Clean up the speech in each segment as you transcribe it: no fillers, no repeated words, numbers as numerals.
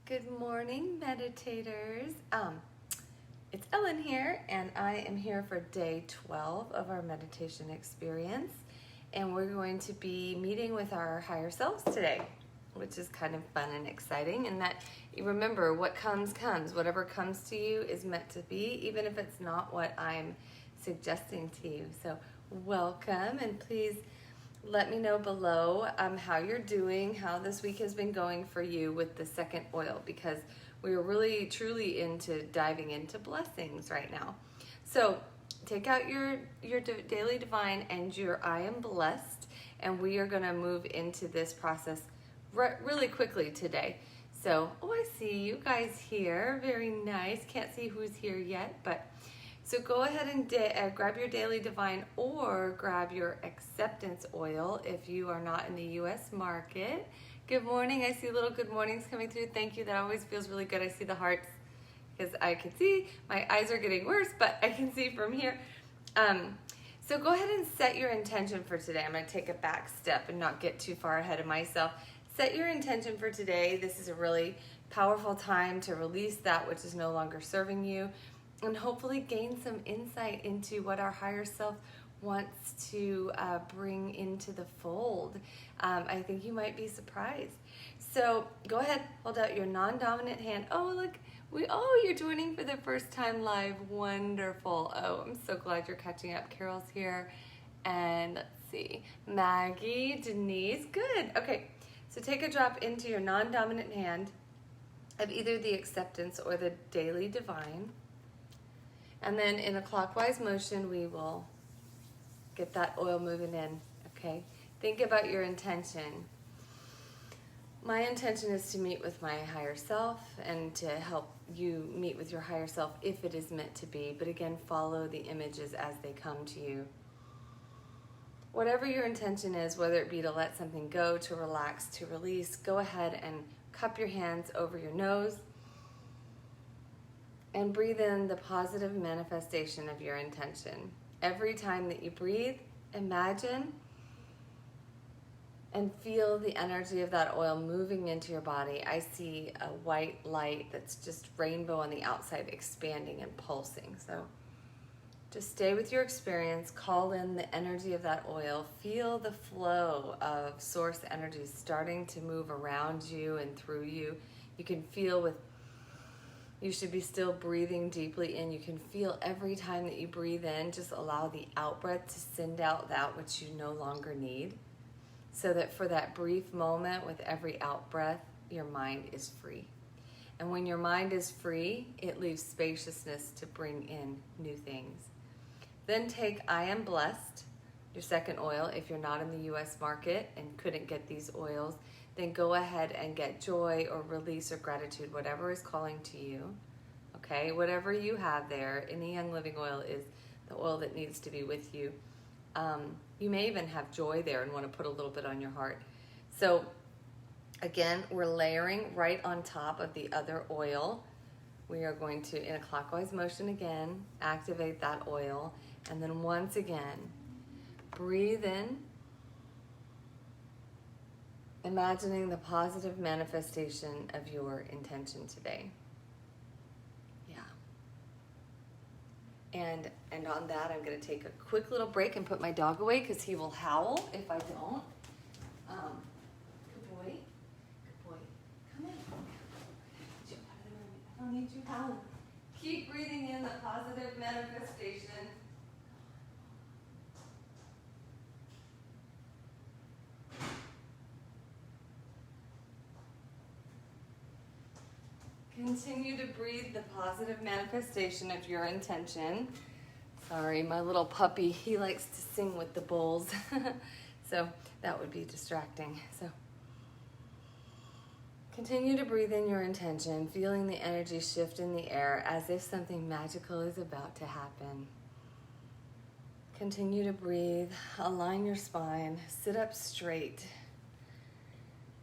Good morning, meditators. It's Ellen here, and I am here for day 12 of our meditation experience. And we're going to be meeting with our higher selves today, which is kind of fun and exciting. And that you remember, what comes, comes. Whatever comes to you is meant to be, even if it's not what I'm suggesting to you. So welcome, and please let me know below how you're doing, how this week has been going for you with the second oil, because we're really truly into diving into blessings right now. So take out your daily divine and your I am blessed, and we are going to move into this process really quickly today. So, I see you guys here. Very nice. Can't see who's here yet, but so go ahead and grab your daily divine or grab your acceptance oil if you are not in the U.S. market. Good morning. I see little good mornings coming through. Thank you. That always feels really good. I see the hearts because I can see. My eyes are getting worse, but I can see from here. So go ahead and set your intention for today. I'm going to take a back step and not get too far ahead of myself. Set your intention for today. This is a really powerful time to release that which is no longer serving you, and hopefully gain some insight into what our higher self wants to bring into the fold. I think you might be surprised. So go ahead, hold out your non-dominant hand. Oh, look, you're joining for the first time live. Wonderful. Oh, I'm so glad you're catching up. Carol's here. And let's see, Maggie, Denise, good. Okay, so take a drop into your non-dominant hand of either the acceptance or the daily divine. And then in a clockwise motion, we will get that oil moving in, okay? Think about your intention. My intention is to meet with my higher self and to help you meet with your higher self if it is meant to be. But again, follow the images as they come to you. Whatever your intention is, whether it be to let something go, to relax, to release, go ahead and cup your hands over your nose. And breathe in the positive manifestation of your intention. Every time that you breathe, imagine and feel the energy of that oil moving into your body. I see a white light that's just rainbow on the outside, expanding and pulsing. So just stay with your experience, call in the energy of that oil, feel the flow of source energy starting to move around you and through you. You can feel you should be still breathing deeply in. You can feel every time that you breathe in, just allow the out-breath to send out that which you no longer need, so that for that brief moment with every out-breath, your mind is free. And when your mind is free, it leaves spaciousness to bring in new things. Then take I am blessed, your second oil. If you're not in the U.S. market and couldn't get these oils, then go ahead and get joy or release or gratitude, whatever is calling to you, okay? Whatever you have there in the Young Living oil is the oil that needs to be with you. You may even have joy there and want to put a little bit on your heart. So again, we're layering right on top of the other oil. We are going to, in a clockwise motion again, activate that oil. And then once again, breathe in, imagining the positive manifestation of your intention today. Yeah. And on that, I'm going to take a quick little break and put my dog away because he will howl if I don't. Good boy. Good boy. Come in. I don't need you howling. Keep breathing in the positive manifestation. Continue to breathe the positive manifestation of your intention. Sorry, my little puppy, he likes to sing with the bowls. So that would be distracting. So continue to breathe in your intention, feeling the energy shift in the air as if something magical is about to happen. Continue to breathe, align your spine, sit up straight.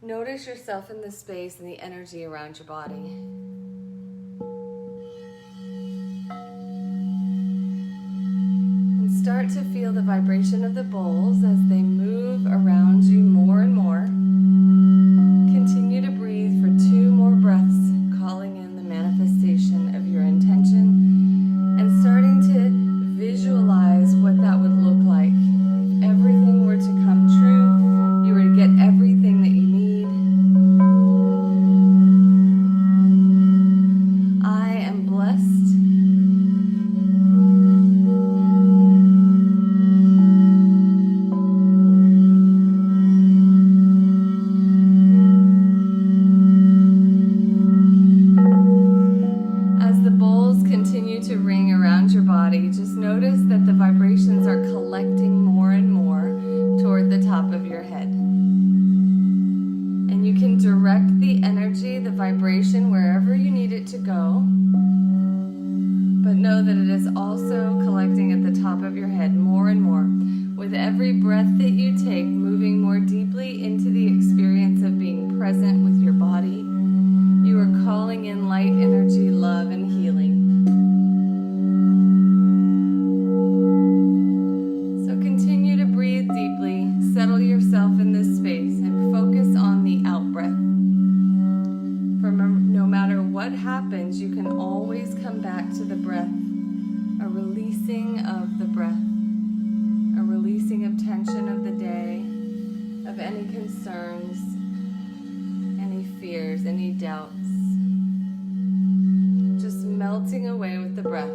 Notice yourself in the space and the energy around your body. And start to feel the vibration of the bowls as they move around you more and more. Continue to breathe for 2 more breaths. energy, the vibration, wherever you need it to go. But know that it is also collecting at the top of your head more and more. With every breath that you take, moving more deeply into the experience of being present with your body, you are calling in light energy, love, and healing. So continue to breathe deeply, settle yourself in this space, and focus on the out-breath. No matter what happens, you can always come back to the breath, a releasing of the breath, a releasing of tension of the day, of any concerns, any fears, any doubts. Just melting away with the breath.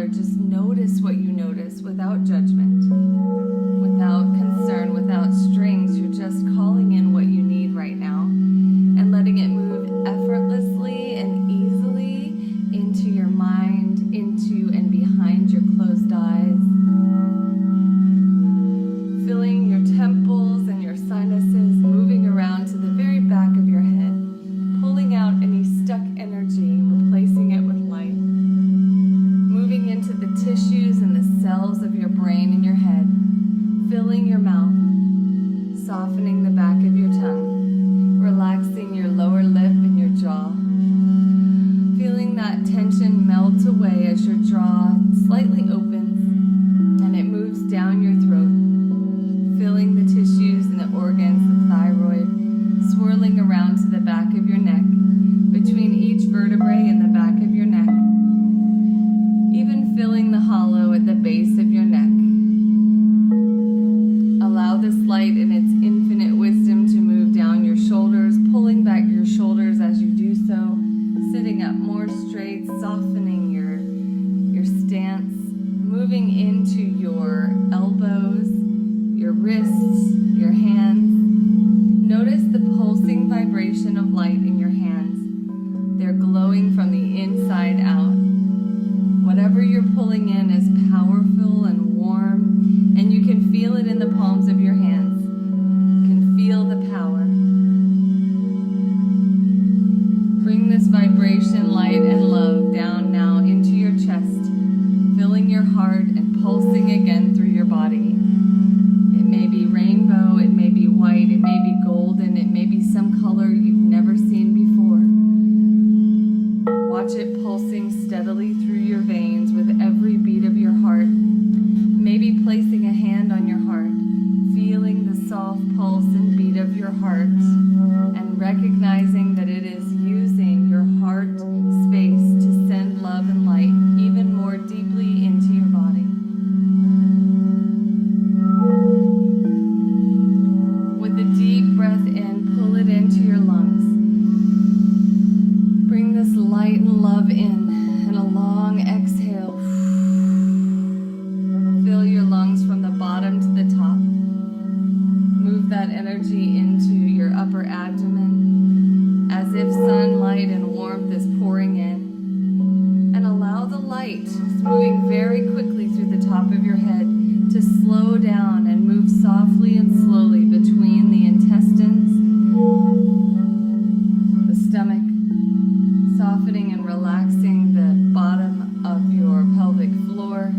Just notice what you notice without judgment, without concern, without strings. You're just calling in what you need right now and letting it move effortlessly and easily into your mind, into and behind your closed eyes. Filling your temples and your sinuses, moving around to the very back of your head, pulling out any stuck energy, replacing it with light. Moving into the tissues and the cells of your brain and your head, filling your mouth, softening the back of your tongue, relaxing your lower lip and your jaw, feeling that tension melt away as your jaw slightly opens and it moves down your throat, filling the tissues and the organs, the thyroid, swirling around to the back of your neck, between each vertebrae in the back of your neck, even filling the hollow at the base of your neck. Allow this light in its infinite wisdom to move down your shoulders, pulling back your shoulders as you do so, sitting up more straight, softening your stance, moving into your elbows, your wrists, your hands. Notice the pulsing vibration of light in your hands. They're glowing from the inside out. Whatever you're pulling in is powerful and warm, and you can feel it in the palms of your hands. You can feel the power. Bring this vibration, light, and love down now into your chest, filling your heart and pulsing again through your body. It may be rainbow, it may be white, it may be golden, it may be some color you've never seen before. Watch it pulsing steadily through your veins with every beat of your heart. Maybe placing a hand on your heart, feeling the soft pulse and beat of your heart, and recognizing that it is using your heart space to send love and light even more deeply into your body. With a deep breath in, pull it into your lungs. Bring this light and love in, and a long exhale. Fill your lungs from the bottom to the top. Move that energy into your upper abdomen as if sunlight and warmth is pouring in. And allow the light, moving very quickly through the top of your head, to slow down and move softly and slowly between the intestines, the stomach, softening and relaxing the bottom of your pelvic floor,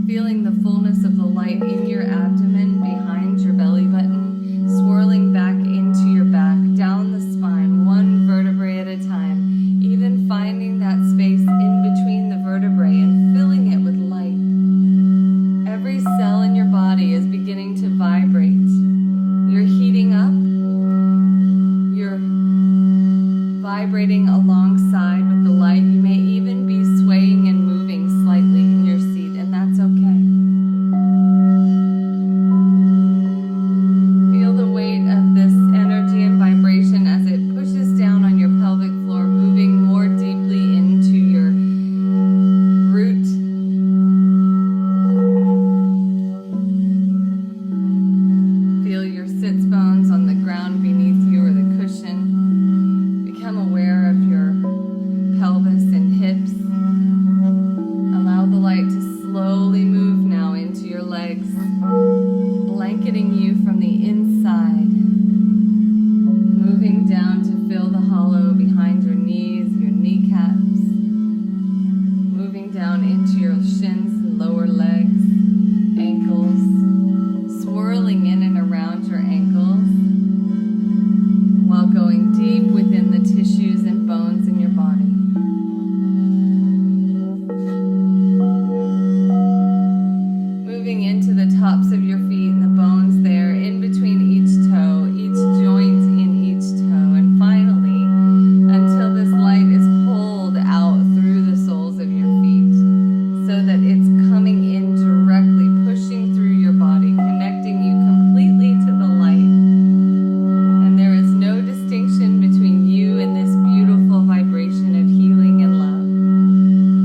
feeling the fullness of the light in your abdomen behind your belly button, swirling back into your back, down the spine, one vertebrae at a time, even finding that space in between the vertebrae and filling it with light. Every cell in your body is beginning to vibrate. You're heating up. You're vibrating alongside with the light. You may even be swaying and moving slightly in your seat. knees, your kneecaps, moving down into your shins and lower legs, ankles, swirling in and around your ankles, while going deep within the tissues and bones in your body. Moving into the tops of your feet and the bones there, in between each toe, each joint in each toe, and finally, until this light is pulled out through the soles of your feet, so that it's coming in directly, pushing through your body, connecting you completely to the light. And there is no distinction between you and this beautiful vibration of healing and love.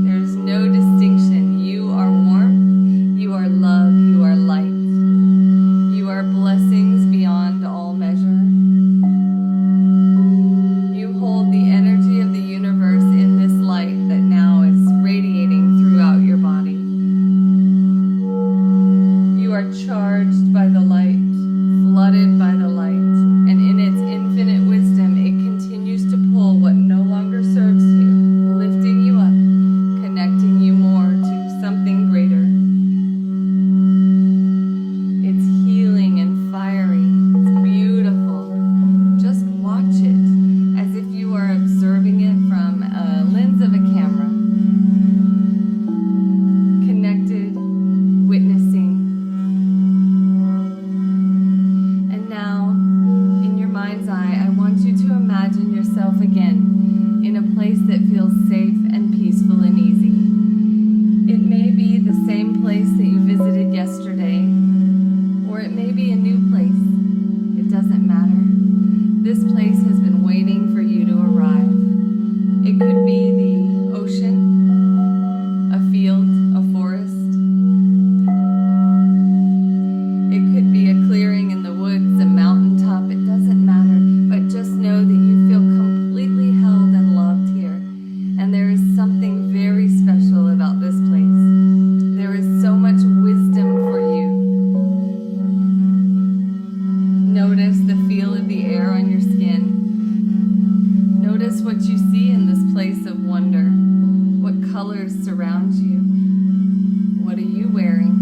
There's no distinction. You are warmth, you are love, you are light. You are blessings beyond all measure. You hold the energy of the universe in this light that now is radiating throughout your body. You are charged by the light, flooded by the light, and in its infinite wisdom, it continues to pull what no longer serves you, lifting you up, connecting you more to something greater. It's healing and fiery. It's beautiful. Just watch it as if you are observing it from a lens of a camera. Connected, witnessing. And now, in your mind's eye, I want you to imagine yourself again in a place that feels safe and peaceful and easy. It may be the same place that you visited yesterday, or it may be a new place. It doesn't matter. This place has been waiting for you to arrive. It could be the ocean, a field, a forest. It could be a clearing in the woods, a mountaintop. It doesn't matter, but just know that you feel completely held and loved here. And there is something very special about this place. There is so much wisdom for you. Notice the feel of the air on your skin. Notice what you see in this place of wonder. What colors surround you? What are you wearing?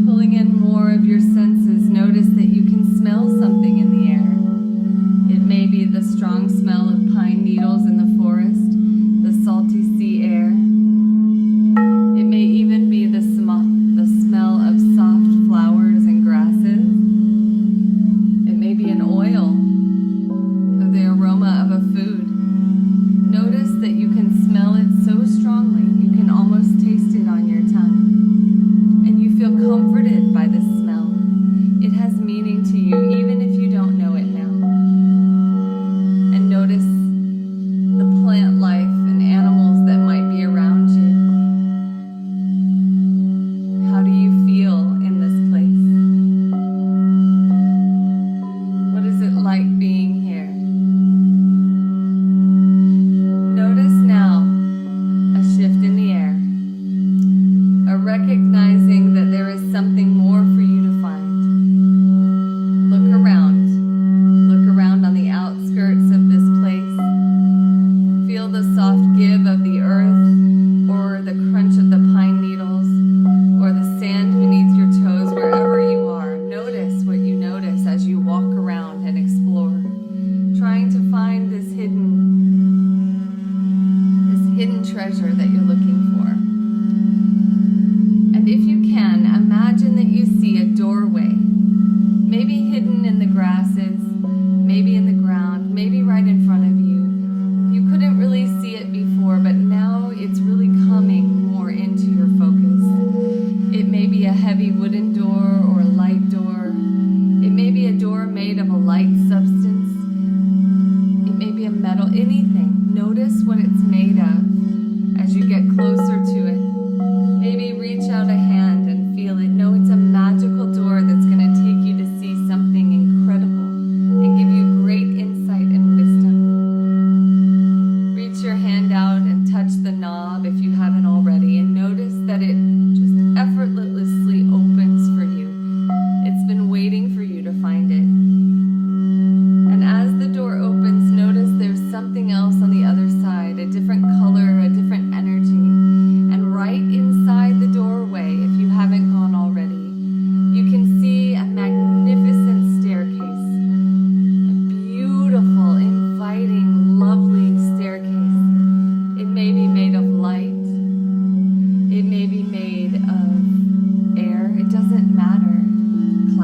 Pulling in more of your senses, notice that you can smell something in the air. It may be the strong smell of pine needles in the forest, the salty sea air. It may even be the smell of soft flowers and grasses. It may be an oil or the aroma of a food. Notice that you can smell it so strongly you can almost taste it on your tongue. And you feel comforted by this smell. It has meaning to you even if you don't know it now. And notice the plant life and animals that might be around you. How do you feel in this place? What is it like being here? Notice now a shift in the air, a recognizing that there is something more for you to find. Look around on the outskirts of this place. Feel the soft give of the earth, or the crunch of the pine needles, or the sand beneath your toes, wherever you are. Notice what you notice as you walk around and explore, trying to find this hidden treasure that you're looking for. And if you can, imagine that you see a doorway, maybe hidden in the grasses, maybe in the ground, maybe right in front of you. You couldn't really see it before, but now it's really coming more into your focus. It may be a heavy wooden door or a light door. It may be a door made of a light substance. It may be a metal, anything. Notice what it's made of as you get closer to it. Maybe reach out a hand and feel it. Know it's a magical door that's going to take you to see something incredible and give you great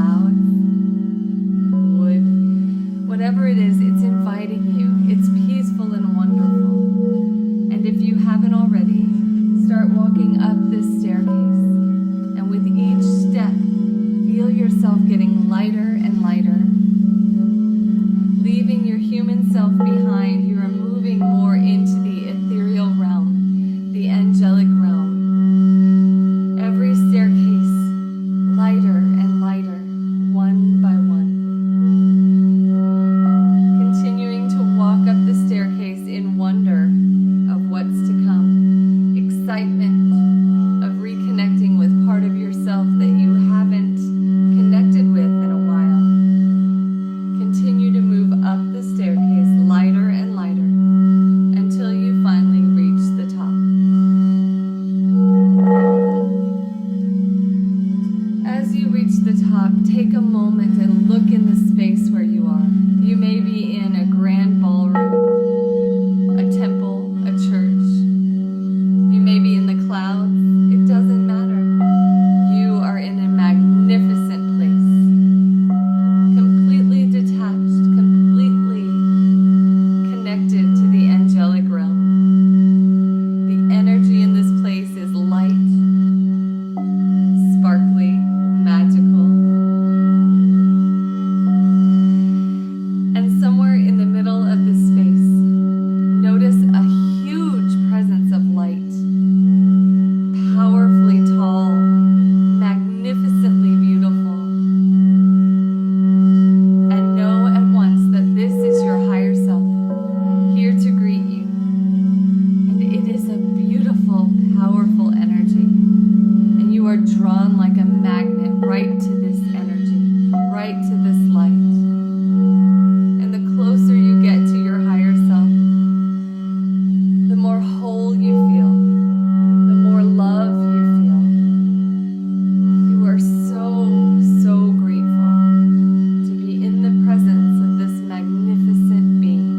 clouds, wood, whatever it is, it's inviting you. It's peaceful and wonderful. And if you haven't already, start walking up this staircase. And with each step, feel yourself getting lighter and lighter. Leaving your human self behind, you are moving more into the ethereal realm, the angelic realm. Every staircase, lighter and lighter, one by one. Continuing to walk up the staircase in wonder of what's to come, excitement of reconnecting with part of yourself that you haven't connected with in a while. Continue to move up the staircase lighter and lighter until you finally reach the top. As you reach the top, take a moment and look in the space where you are. You may be in a grand ballroom, a temple, a church. You may be in the clouds. It doesn't matter. You are in a magnificent place. Completely detached, completely connected to the angelic realm. The energy in this place is light, sparkly, magical. And somewhere in the middle of this space, notice a huge presence of light. Powerfully tall, magnificently beautiful. And know at once that this is your higher self, here to greet you. And it is a beautiful, powerful energy. And you are drawn like a magnet right to this energy, right to this light. And the closer you get to your higher self, the more whole you feel, the more love you feel. You are so, so grateful to be in the presence of this magnificent being.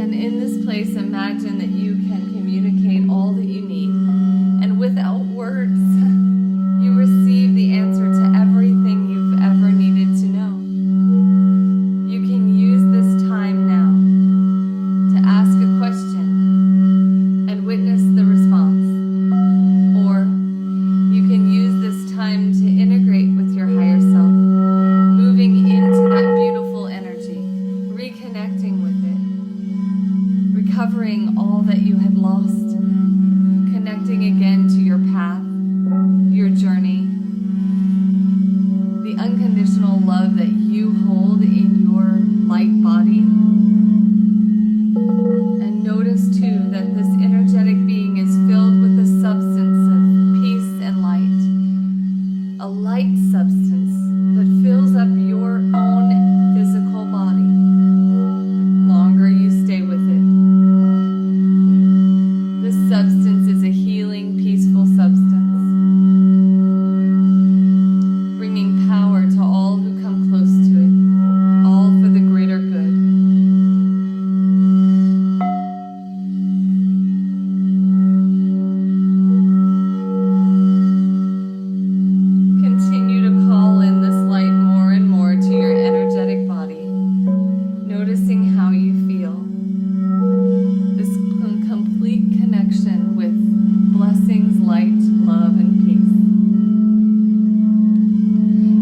And in this place, imagine that you can communicate all that you need. And without words, you receive the answer to everything you've ever needed to know. You can use this time now to ask a question and witness the response. Or you can use this time to integrate with your higher self, moving into that beautiful energy, reconnecting with it, recovering all that you had lost, connecting again to your path, your journey, the unconditional love that you hold in your light body. And notice too that this energetic being is filled with a substance of peace and light, a light substance that fills up your own physical body. The longer you stay with it, this substance is a healing, peaceful substance, bringing power to all who come close to it, all for the greater good. Continue to call in this light more and more to your energetic body, noticing how you feel. This complete connection with blessings, light, love, and peace.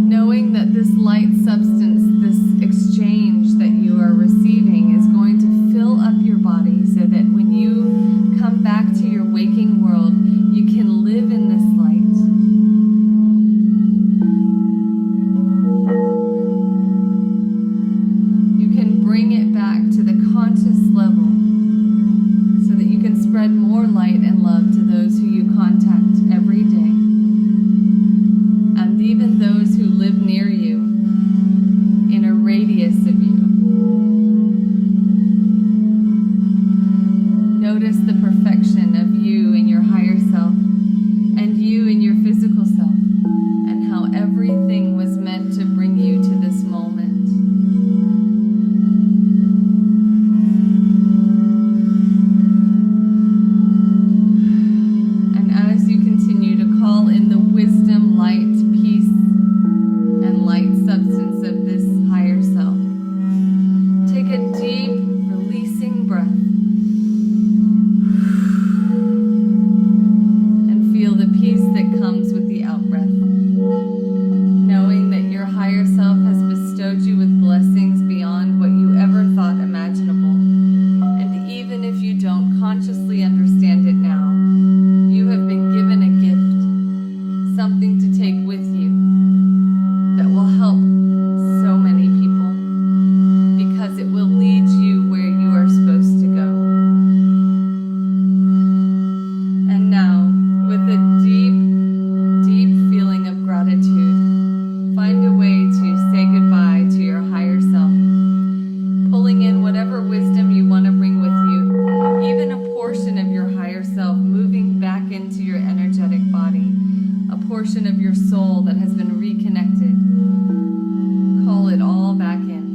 Knowing that this light substance, this exchange that you are receiving is going to fill up your body so that when you come back to your waking world, you can live in this light. You can bring it back to the conscious level so that you can spread more light and love to those who you contact every day, and even those who live near you in a radius of you. Notice the perfection of you in your higher self and you in your physical self. everything was meant to bring you to this moment. And as you continue to call in the wisdom, light, peace, and light substance of this higher self, take a deep releasing breath and feel the peace that comes with the out-breath, knowing that your higher self has bestowed you with blessings beyond what you ever thought imaginable. And even if you don't consciously understand it now, you have been given a gift, something to take with you that will help so many people, because it will lead you where you are supposed to go. And now, with a deep, deep feeling of gratitude, find a way to say goodbye to your higher self, pulling in whatever wisdom you want to bring with you, even a portion of your higher self moving back into your energetic body, a portion of your soul that has been reconnected. Call it all back in.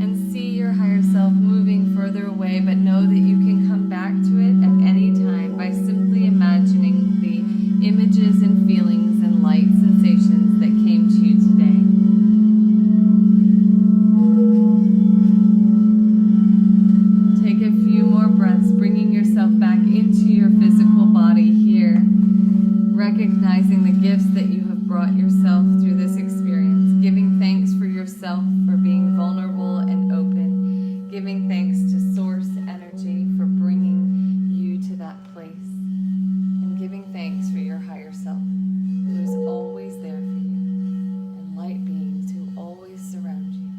And see your higher self moving further away, but know that you can come back to it at any time by simply imagining the images and feelings and light sensations that came to you today. Take a few more breaths, bringing yourself back into your physical body here, recognizing the gifts that you have brought yourself through this experience, giving thanks for yourself for being vulnerable and open, giving thanks to Source Energy for bringing you to that place, and giving thanks for your higher self who is always there for you, and light beings who always surround you,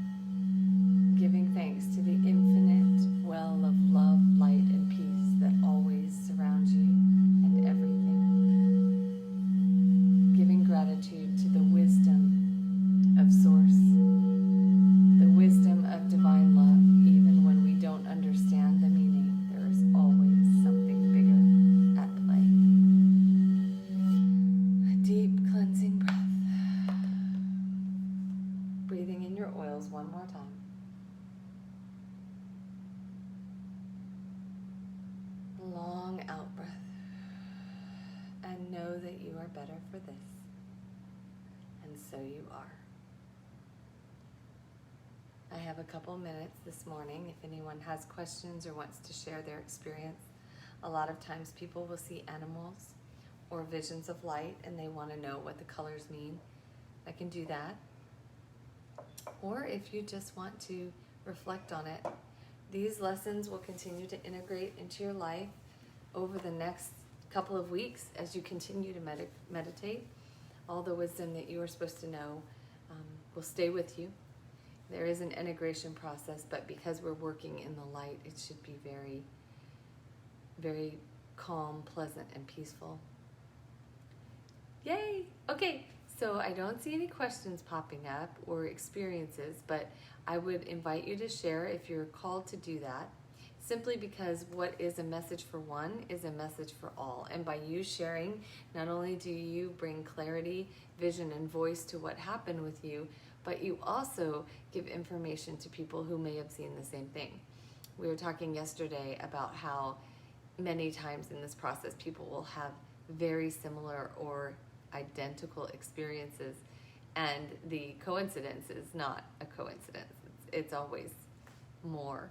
giving thanks to the infinite well of love, light, and peace that always surrounds you and everything, giving gratitude to the wisdom of Source, the wisdom of divine love. Even when we don't understand the meaning, there is always something bigger at play. A deep cleansing breath. Breathing in your oils one more time. Long out breath. And know that you are better for this. And so you are. I have a couple minutes this morning if anyone has questions or wants to share their experience. A lot of times people will see animals or visions of light and they want to know what the colors mean. I can do that. Or if you just want to reflect on it, these lessons will continue to integrate into your life over the next couple of weeks as you continue to meditate. All the wisdom that you are supposed to know will stay with you. There is an integration process, but because we're working in the light, it should be very, very calm, pleasant, and peaceful. Yay! Okay, so I don't see any questions popping up or experiences, but I would invite you to share if you're called to do that, simply because what is a message for one is a message for all. And by you sharing, not only do you bring clarity, vision, and voice to what happened with you, but you also give information to people who may have seen the same thing. We were talking yesterday about how many times in this process people will have very similar or identical experiences, and the coincidence is not a coincidence. It's always more.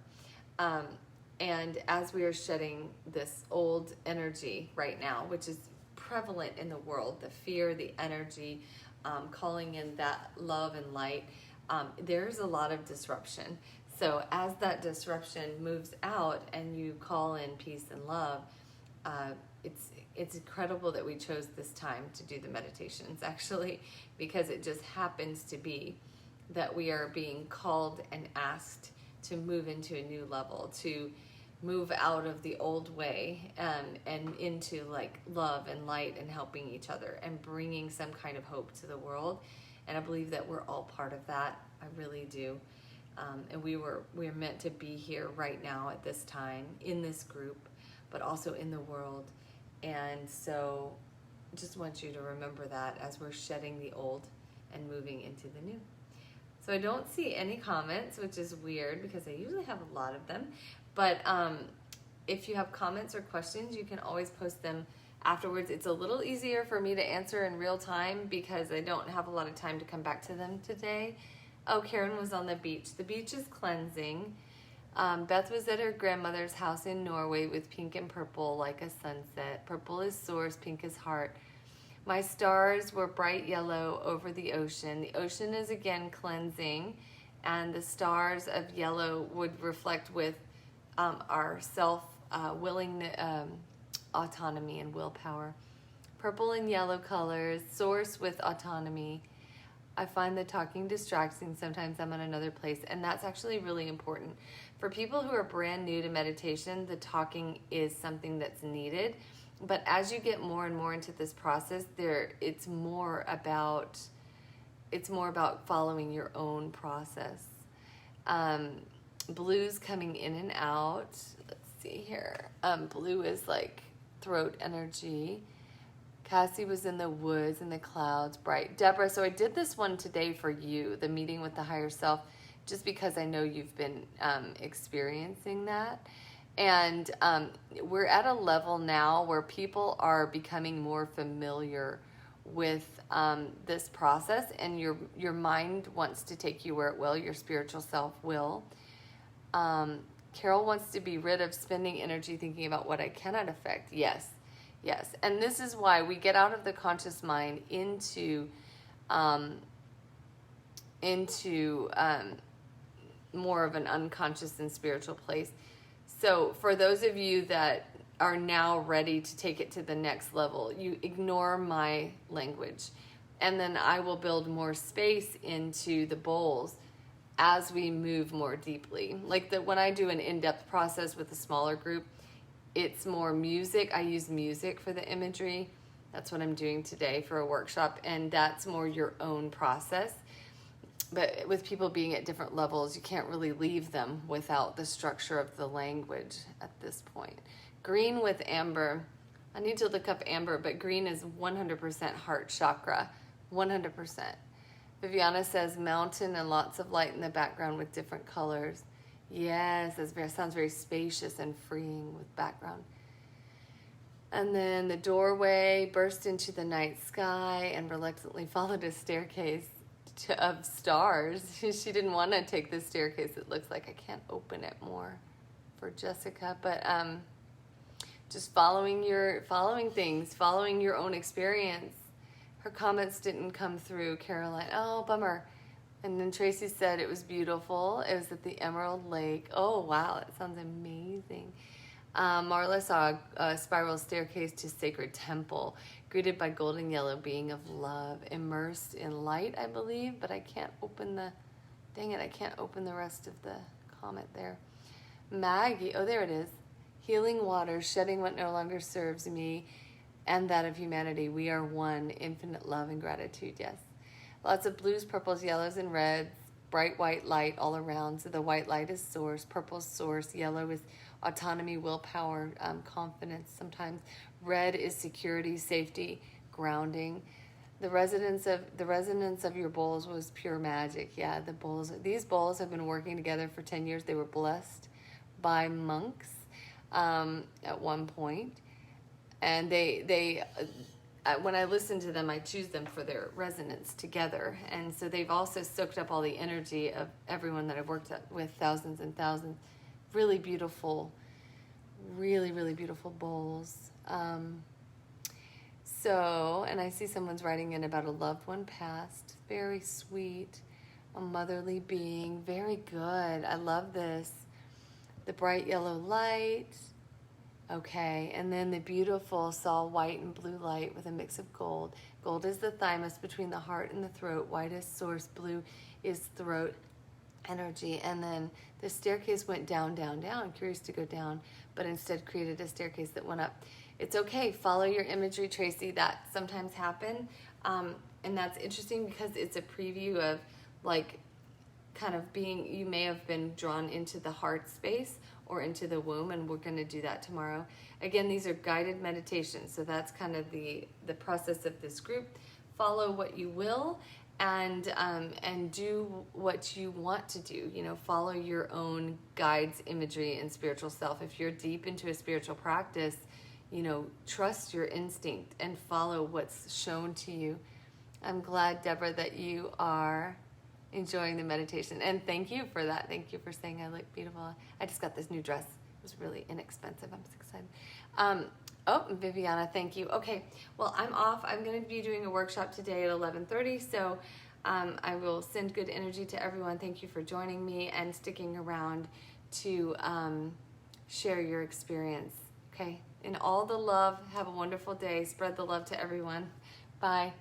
And as we are shedding this old energy right now, which is prevalent in the world, the fear, the energy, calling in that love and light, there's a lot of disruption. So as that disruption moves out and you call in peace and love, it's incredible that we chose this time to do the meditations, actually, because it just happens to be that we are being called and asked to move into a new level, to move out of the old way and into like love and light and helping each other and bringing some kind of hope to the world. And I believe that we're all part of that. I really do. And we're meant to be here right now at this time in this group, but also in the world. And so just want you to remember that as we're shedding the old and moving into the new. So I don't see any comments, which is weird because I usually have a lot of them. But if you have comments or questions, you can always post them afterwards. It's a little easier for me to answer in real time because I don't have a lot of time to come back to them today. Oh, Karen was on the beach. The beach is cleansing. Beth was at her grandmother's house in Norway with pink and purple like a sunset. Purple is source, pink is heart. My stars were bright yellow over the ocean. The ocean is again cleansing, and the stars of yellow would reflect with our self-willing autonomy and willpower. Purple and yellow colors, source with autonomy. I find the talking distracting. Sometimes I'm in another place, and that's actually really important. For people who are brand new to meditation, the talking is something that's needed. But as you get more and more into this process, it's more about following your own process. Blues coming in and out. Let's see here. Blue is like throat energy. Cassie was in the woods, in the clouds, bright. Deborah, so I did this one today for you, the meeting with the higher self, just because I know you've been experiencing that. And we're at a level now where people are becoming more familiar with this process, and your mind wants to take you where it will, your spiritual self will. Carol wants to be rid of spending energy thinking about what I cannot affect. Yes. And this is why we get out of the conscious mind into more of an unconscious and spiritual place. So for those of you that are now ready to take it to the next level, you ignore my language, and then I will build more space into the bowls as we move more deeply. Like when I do an in-depth process with a smaller group, it's more music. I use music for the imagery. That's what I'm doing today for a workshop, and that's more your own process. But with people being at different levels, you can't really leave them without the structure of the language at this point. Green with amber. I need to look up amber, but green is 100% heart chakra, 100%. Viviana says mountain and lots of light in the background with different colors. Yes, that sounds very spacious and freeing with background. And then the doorway burst into the night sky and reluctantly followed a staircase of stars. She didn't want to take the staircase. It looks like I can't open it more for Jessica, but just following things, following your own experience. Her comments didn't come through, Caroline. Oh, bummer. And then Tracy said it was beautiful. It was at the Emerald Lake. Oh, wow, that sounds amazing. Marla saw a spiral staircase to Sacred Temple, greeted by golden yellow being of love, immersed in light, I believe, but I can't open I can't open the rest of the comment there. Maggie, oh, there it is. Healing water, shedding what no longer serves me and that of humanity. We are one, infinite love and gratitude, yes. Lots of blues, purples, yellows, and reds, bright white light all around. So the white light is source, purple is source, yellow is autonomy, willpower, confidence sometimes. Red is security, safety, grounding. The resonance of your bowls was pure magic. Yeah, these bowls have been working together for 10 years. They were blessed by monks at one point. And they when I listen to them, I choose them for their resonance together. And so they've also soaked up all the energy of everyone that I've worked with, thousands and thousands. Really beautiful, really, really beautiful bowls. And I see someone's writing in about a loved one passed. Very sweet, a motherly being. Very good. I love this. The bright yellow light. Okay, and then the beautiful saw white and blue light with a mix of gold. Gold is the thymus between the heart and the throat. White is source, blue is throat energy. And then the staircase went down, down, down. Curious to go down, but instead created a staircase that went up. It's okay. Follow your imagery, Tracy. That sometimes happen. And that's interesting because it's a preview of like kind of you may have been drawn into the heart space, or into the womb, and we're going to do that tomorrow. Again, these are guided meditations, so that's kind of the process of this group. Follow what you will, and do what you want to do. You know, follow your own guides, imagery, and spiritual self. If you're deep into a spiritual practice, you know, trust your instinct and follow what's shown to you. I'm glad, Deborah, that you are enjoying the meditation, and thank you for that. Thank you for saying I look beautiful. I just got this new dress. It was really inexpensive. I'm so excited. Oh, Viviana, thank you. Okay, well, I'm off. I'm going to be doing a workshop today at 11:30, so I will send good energy to everyone. Thank you for joining me and sticking around to share your experience. Okay, in all the love, have a wonderful day. Spread the love to everyone. Bye.